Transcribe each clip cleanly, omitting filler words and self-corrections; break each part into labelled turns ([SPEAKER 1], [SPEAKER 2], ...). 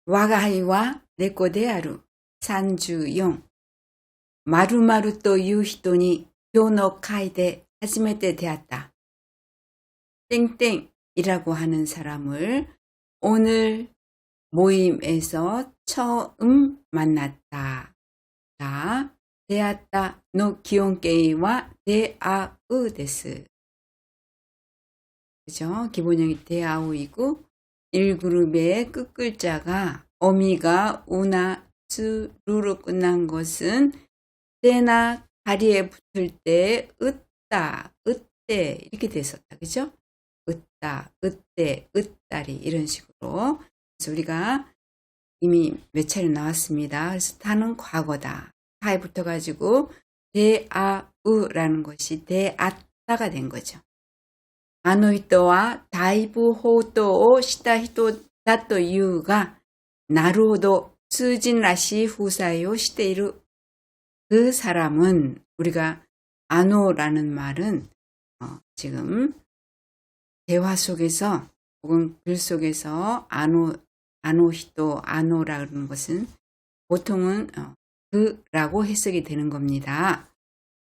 [SPEAKER 1] 我が輩は猫である。34。〇〇という人に今日の会で初めて出会った. 땡땡이라고 하는 사람을 오늘 모임에서 처음 만났다. 자, 대았다の 기온게이와 대아우 데스. 그죠? 기본형이 대아우이고 1그룹의 끝글자가 어미가 우나 스루로 끝난 것은 때나 다리에 붙을 때 으따, 으때 이렇게 됐었다. 그죠? 으따, 으때, 으따리 이런 식으로. 그래서 우리가 이미 몇 차례 나왔습니다. 그래서 다는 과거다. 다에 붙어가지고 대아우라는 것이 대아따가 된 거죠. あの人はだいぶ放蕩をした人だというが、なるほど通人らしい風采をしている. 그 사람은 우리가 아노라는 말은 지금 대화 속에서 혹은 글 속에서 아노히토, 아노라는 것은 보통은 그라고 해석이 되는 겁니다.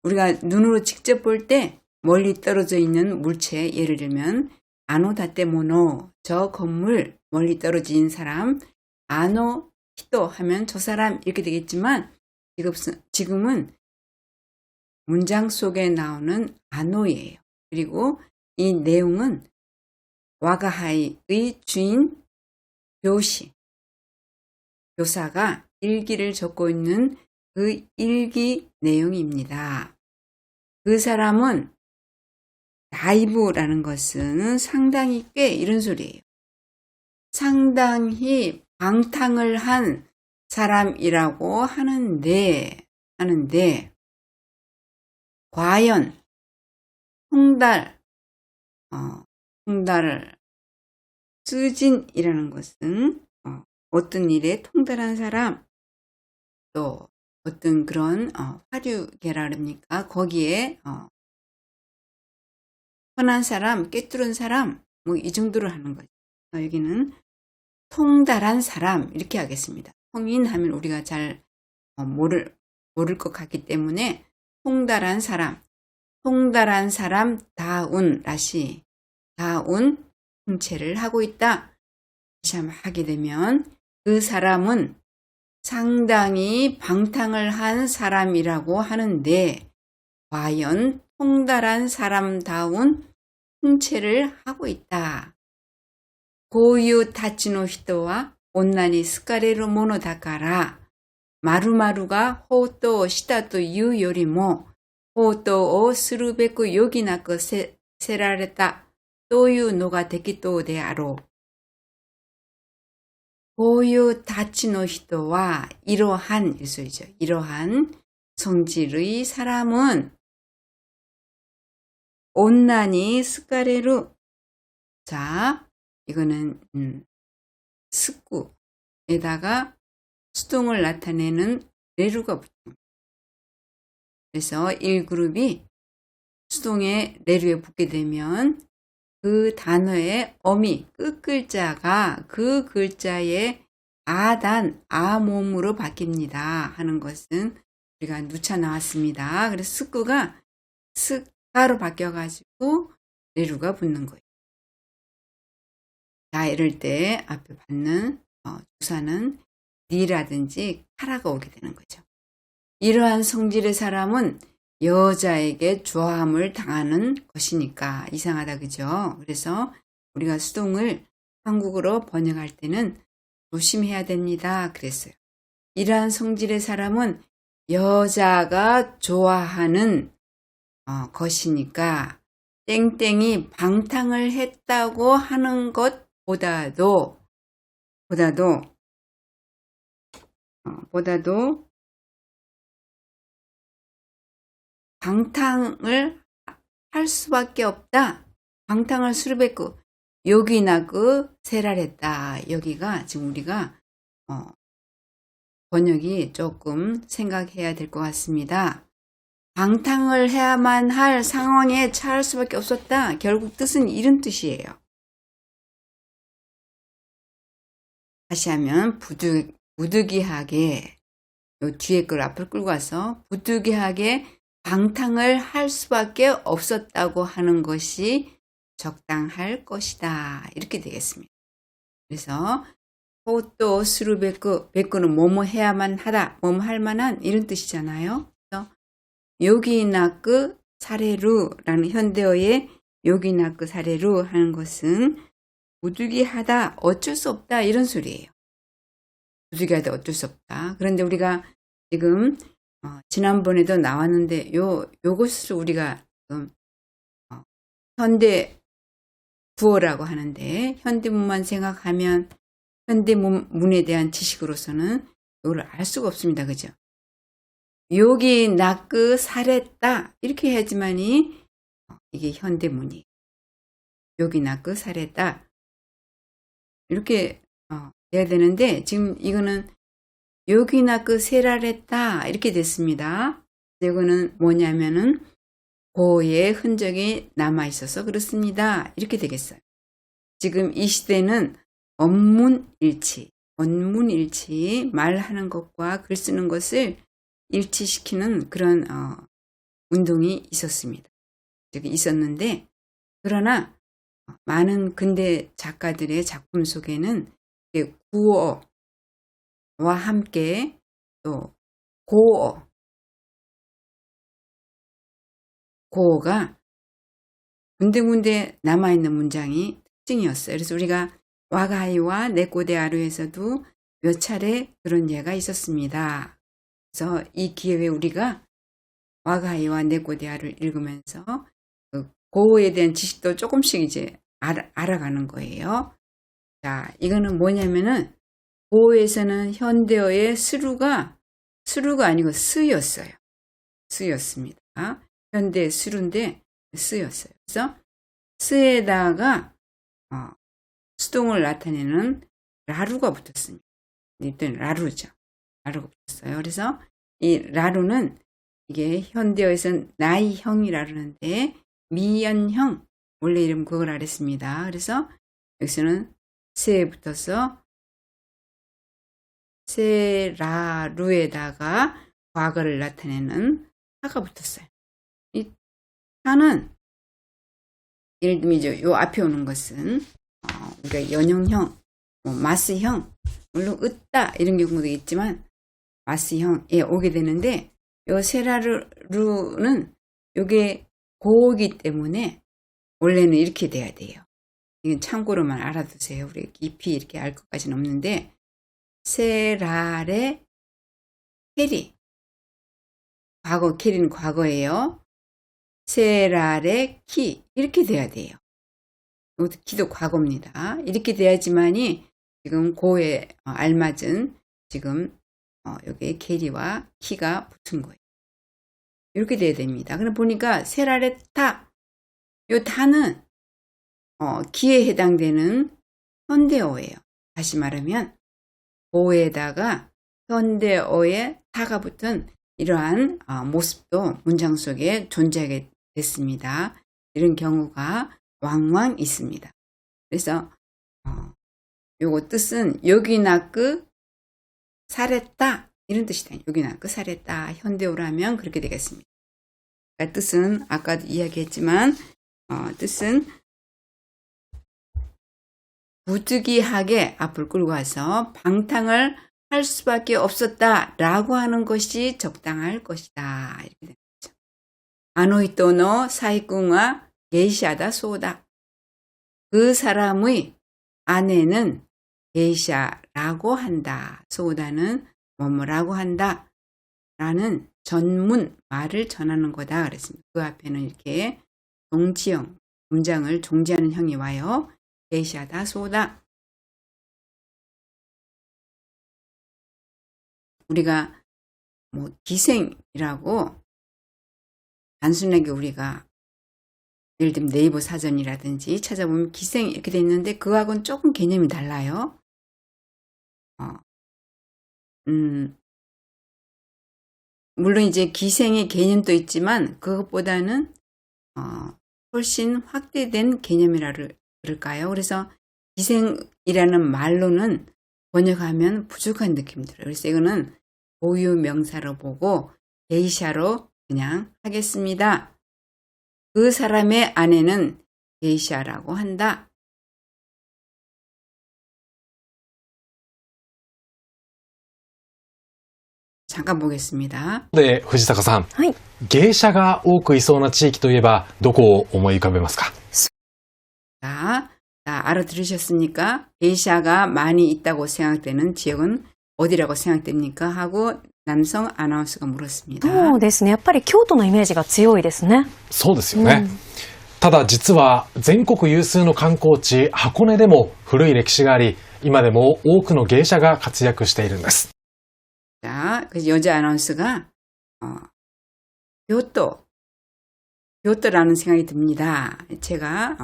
[SPEAKER 1] 우리가 눈으로 직접 볼 때 멀리 떨어져 있는 물체, 예를 들면 아노다테모노, 저 건물, 멀리 떨어진 사람, 아노히토 하면 저 사람 이렇게 되겠지만 지금은 문장 속에 나오는 아노예요. 그리고 이 내용은 와가하이의 주인 교사가 일기를 적고 있는 그 일기 내용입니다. 그 사람은 다이브라는 것은 상당히 꽤 이런 소리예요. 상당히 방탕을 한 사람이라고 하는데 과연 통달을 쓰진이라는 것은 어떤 일에 통달한 사람, 또 어떤 그런 화류계라 그럽니까? 거기에 선한 사람, 꿰뚫은 사람, 뭐 이 정도로 하는 거죠. 여기는 통달한 사람 이렇게 하겠습니다. 통인하면 우리가 잘 모를 것 같기 때문에 통달한 사람 다운 라시, 다운 통체를 하고 있다. 다시 한번 하게 되면 그 사람은 상당히 방탕을 한 사람이라고 하는데 과연 통달한 사람다운 통체를 하고 있다. 고유 타치노 히토와 온난이 스카레르 모노だから 마루마루가 호토 시다というよりもホートをするべく余儀なくせられたというのが適当であろう. こういうたちの人は 이러한 일소리죠. 이러한 성질의 사람은 온난이 스카레루. 자, 이거는 스쿠에다가 수동을 나타내는 레루가 붙은. 그래서 1그룹이 수동에 레루에 붙게 되면 그 단어의 어미, 끝글자가 그 글자의 아단, 아몸으로 바뀝니다. 하는 것은 우리가 누차 나왔습니다. 그래서 스쿠가 스카로 바뀌어가지고 레루가 붙는 거예요. 자, 이럴 때 앞에 받는 주사는 니라든지 카라가 오게 되는 거죠. 이러한 성질의 사람은 여자에게 좋아함을 당하는 것이니까 이상하다, 그죠? 그래서 우리가 수동을 한국어로 번역할 때는 조심해야 됩니다. 그랬어요. 이러한 성질의 사람은 여자가 좋아하는 것이니까 땡땡이 방탕을 했다고 하는 것보다도 방탕을 할 수밖에 없다. 방탕을 수르베쿠 요기나그 세라랬다. 여기가 지금 우리가 번역이 조금 생각해야 될 것 같습니다. 방탕을 해야만 할 상황에 처할 수밖에 없었다. 결국 뜻은 이런 뜻이에요. 다시 하면 부득이하게 요 뒤에 걸 앞을 끌고 와서 부득이하게 방탕을 할 수밖에 없었다고 하는 것이 적당할 것이다. 이렇게 되겠습니다. 그래서 호또 스루베크, 베크는 뭐뭐 해야만 하다, 뭐뭐 할 만한 이런 뜻이잖아요. 그래서 요기나크 사레루라는 현대어의 요기나크 사레루 하는 것은 부득이하다, 어쩔 수 없다 이런 소리예요. 부득이하다, 어쩔 수 없다. 그런데 우리가 지금 지난번에도 나왔는데 요것을 우리가 지금 현대 구어라고 하는데 현대문만 생각하면 현대문에 대한 지식으로서는 이걸 알 수가 없습니다. 그죠? 요기 나크 사랬다 이렇게 해야지만이 이게 현대문이에요. 요기 나크 사랬다 이렇게 돼야 되는데 지금 이거는 요기 나크 세라랬다 이렇게 됐습니다. 이거는 뭐냐면은 고의 흔적이 남아 있어서 그렇습니다. 이렇게 되겠어요. 지금 이 시대는 언문일치, 말하는 것과 글 쓰는 것을 일치시키는 그런 운동이 있었습니다. 있었는데 그러나 많은 근대 작가들의 작품 속에는 구어와 함께 또 고어가 군데군데 남아있는 문장이 특징이었어요. 그래서 우리가 와가이와 네꼬데아루에서도 몇 차례 그런 예가 있었습니다. 그래서 이 기회에 우리가 와가이와 네꼬데아를 읽으면서 그 고어에 대한 지식도 조금씩 이제 알아가는 거예요. 자, 이거는 뭐냐면은 고어에서는 현대어의 스루가 아니고 스였어요. 스였습니다. 현대 스루인데 스였어요. 그래서 스에다가 수동을 나타내는 라루가 붙었습니다. 이때는 라루죠. 라루가 붙었어요. 그래서 이 라루는 이게 현대어에서는 나이형이라 그러는데 미연형 원래 이름 그걸 알았습니다. 그래서 여기서는 세에 붙어서 세라루에다가 과거를 나타내는 타가 붙었어요. 이 타는 예를 들면 이제 요 앞에 오는 것은 우리가 연형형, 마스형, 물론 으따 이런 경우도 있지만 마스형에 오게 되는데 요 세라루는 요게 고기 때문에 원래는 이렇게 돼야 돼요. 이건 참고로만 알아두세요. 우리 깊이 이렇게 알 것까지는 없는데 세라레 캐리 과거 캐리는 과거예요. 세라레 키 이렇게 돼야 돼요. 이것도 키도 과거입니다. 이렇게 돼야지만이 지금 고에 알맞은 지금 여기에 캐리와 키가 붙은 거예요. 이렇게 돼야 됩니다. 그럼 보니까 세라레 타, 요 타는 기에 해당되는 현대어예요. 다시 말하면 고에다가 현대어의 타가 붙은 이러한 모습도 문장 속에 존재하게 됐습니다. 이런 경우가 왕왕 있습니다. 그래서 요거 뜻은 요기나크 사랬다 이런 뜻이다. 요기나크 사랬다 현대어라면 그렇게 되겠습니다. 그러니까 뜻은 아까도 이야기했지만 뜻은 부득이하게 앞을 끌고 와서 방탕을 할 수밖에 없었다라고 하는 것이 적당할 것이다. 이렇게 되는 거죠. 아노이토노 사이궁와 게이샤다 소다. 그 사람의 아내는 게이샤라고 한다. 소다는 뭐뭐라고 한다. 라는 전문 말을 전하는 거다. 그랬습니다. 그 앞에는 이렇게 동치형, 문장을 종지하는 형이 와요. 게이샤다 소다. 우리가 기생이라고 단순하게 우리가 예를 들면 네이버 사전이라든지 찾아보면 기생 이렇게 돼 있는데 그하고는 조금 개념이 달라요. 물론 이제 기생의 개념도 있지만 그것보다는 훨씬 확대된 개념이라 그럴까요? 그래서 기생이라는 말로는 번역하면 부족한 느낌이 들어요. 그래서 이거는 고유 명사로 보고 게이샤로 그냥 하겠습니다. 그 사람의 아내는 게이샤라고 한다. 잠깐 보겠습니다.
[SPEAKER 2] で、藤坂さん、
[SPEAKER 3] はい。
[SPEAKER 2] 芸者が多くいそうな地域といえばどこを思い浮かべますか？
[SPEAKER 1] 자, 알아들으셨습니까? 게이샤가 많이 있다고 생각되는 지역은 어디라고 생각됩니까? 하고 남성 아나운서가 물었습니다.
[SPEAKER 3] そうですね。やっぱり京都のイメージが強いですね。
[SPEAKER 2] そうですよね。ただ実は全国有数の観光地箱根でも古い歴史があり、今でも多くの芸者が活躍しているんです。
[SPEAKER 1] 자, 그 여자 아나운서가 교토라는 생각이 듭니다. 제가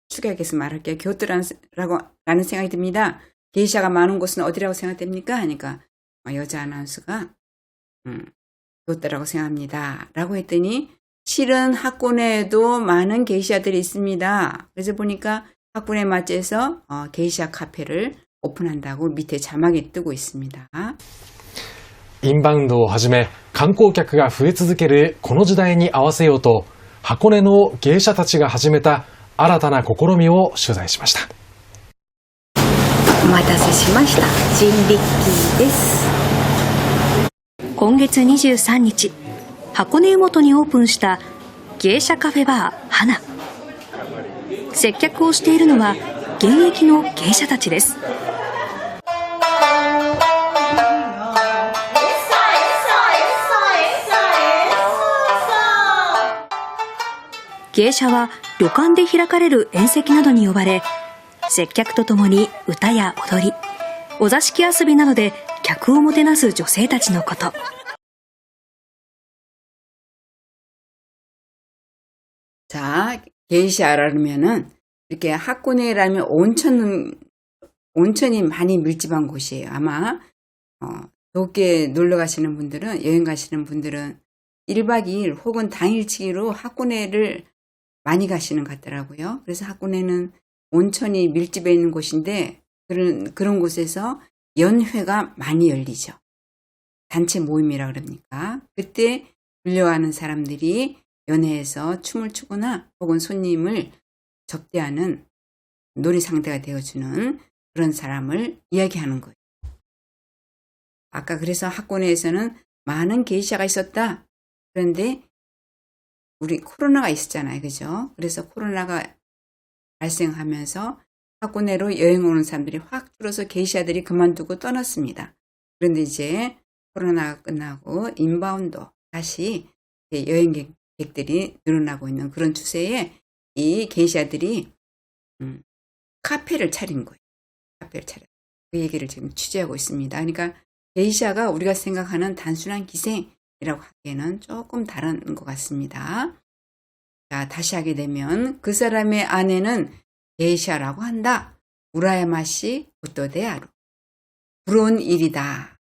[SPEAKER 1] 축약해서 말할게요. 교토라는 생각이 듭니다. 게이샤가 많은 곳은 어디라고 생각됩니까? 하니까 여자 아나운서가 교토라고 생각합니다. 라고 했더니 실은 학군에도 많은 게이샤들이 있습니다. 그래서 보니까 학군에 맞춰서 게이샤 카페를 오픈한다고 밑에 자막이 뜨고 있습니다.
[SPEAKER 2] インバウンドをはじめ観光客が増え続けるこの時代に合わせようと、箱根の芸者たちが始めた新たな試みを取材しました。
[SPEAKER 1] お待たせしました。ジンリッキーです。
[SPEAKER 4] 今月23日、箱根湯本にオープンした芸者カフェバー花。接客をしているのは現役の芸者たちです。芸者は旅館で開かれる宴席などに呼ばれ、接客とともに歌や踊り、お座敷遊びなどで客をもてなす女性たちのこと。
[SPEAKER 1] 자, 게이샤라면은 이렇게 하코네라면 온천이 많이 밀집한 곳이에요. 아마 도쿄에 놀러 가시는 분들은, 여행 가시는 분들은 1박 2일 혹은 당일치기로 하코네를 많이 가시는 것 같더라고요. 그래서 하코네는 온천이 밀집해 있는 곳인데 그런 곳에서 연회가 많이 열리죠. 단체 모임이라 그럽니까? 그때 불려가는 사람들이 연회에서 춤을 추거나 혹은 손님을 접대하는 놀이상대가 되어주는 그런 사람을 이야기하는 거예요. 아까 그래서 하코네에서는 많은 게이샤가 있었다. 그런데 우리 코로나가 있었잖아요. 그죠? 그래서 코로나가 발생하면서 하코네로 여행 오는 사람들이 확 줄어서 게이샤들이 그만두고 떠났습니다. 그런데 이제 코로나가 끝나고 인바운드 다시 여행객들이 늘어나고 있는 그런 추세에 이 게이샤들이 카페를 차린 거예요. 카페를 차려. 그 얘기를 지금 취재하고 있습니다. 그러니까 게이샤가 우리가 생각하는 단순한 기생이라고 하기에는 조금 다른 것 같습니다. 자, 다시 하게 되면 그 사람의 아내는 게이샤라고 한다. 우라야마시 고토데아루. 부러운 일이다.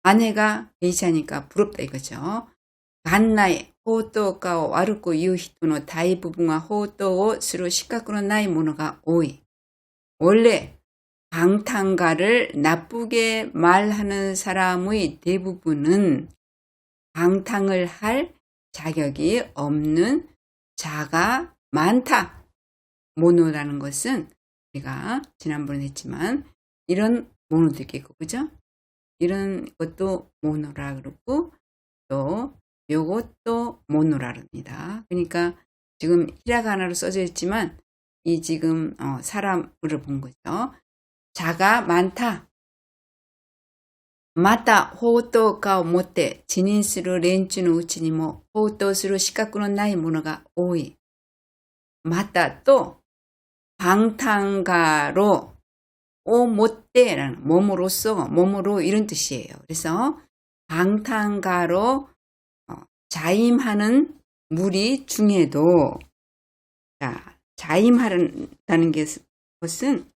[SPEAKER 1] 아내가 게이샤니까 부럽다 이거죠. 간나이 호토가 와르고 유히토의 대부분가 호토をする資格のないものが多い. 원래 방탕가를 나쁘게 말하는 사람의 대부분은 방탕을 할 자격이 없는 자가 많다. 모노라는 것은 우리가 지난번에 했지만 이런 모노도 있겠고, 그죠? 이런 것도 모노라 그러고 또 요것도 모노라 그럽니다. 그러니까 지금 히라가나로 써져 있지만 이 지금 사람을 본 거죠. 자가 많다. 마타 호토가 못해 지닌する 連中のうちにも放蕩する資格のないものが多い. 마타 또 방탕가로 못해라는 몸으로 이런 뜻이에요. 그래서 방탕가로 자임하는 무리 중에도 자임하다는 것은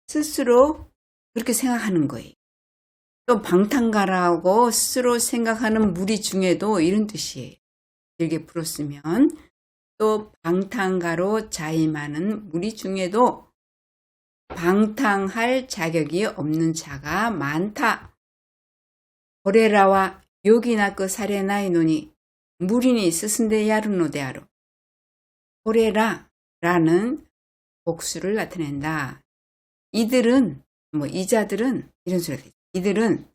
[SPEAKER 1] 스스로 그렇게 생각하는 거예요. 또 방탕가라고 스스로 생각하는 무리 중에도 이런 뜻이에요. 길게 풀었으면 또 방탕가로 자임하는 무리 중에도 방탕할 자격이 없는 자가 많다. 고레라와 요기나크 사레나이 노니 무리니 스승데 야르노 데아로. 고레라라는 복수를 나타낸다. 이들은 이자들은 이런 소리가 되죠. 이들은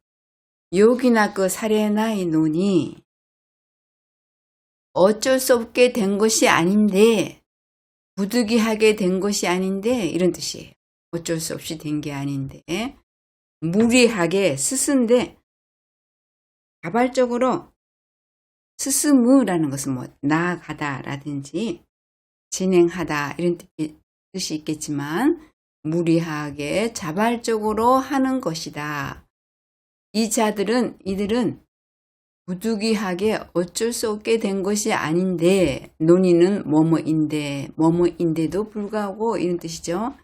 [SPEAKER 1] 요기나크 사레나이 노니 어쩔 수 없게 된 것이 아닌데, 부득이하게 된 것이 아닌데, 이런 뜻이에요. 어쩔 수 없이 된 게 아닌데, 무리하게 스승데, 자발적으로 스스무라는 것은 나아가다 라든지 진행하다 이런 뜻이 있겠지만, 무리하게 자발적으로 하는 것이다. 이들은 부득이하게 어쩔 수 없게 된 것이 아닌데, 논의는 뭐뭐인데도 불구하고 이런 뜻이죠.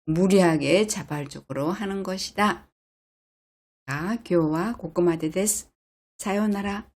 [SPEAKER 1] 무리하게 자발적으로 하는 것이다. 자, 교와 고코마데 데스. 사요나라.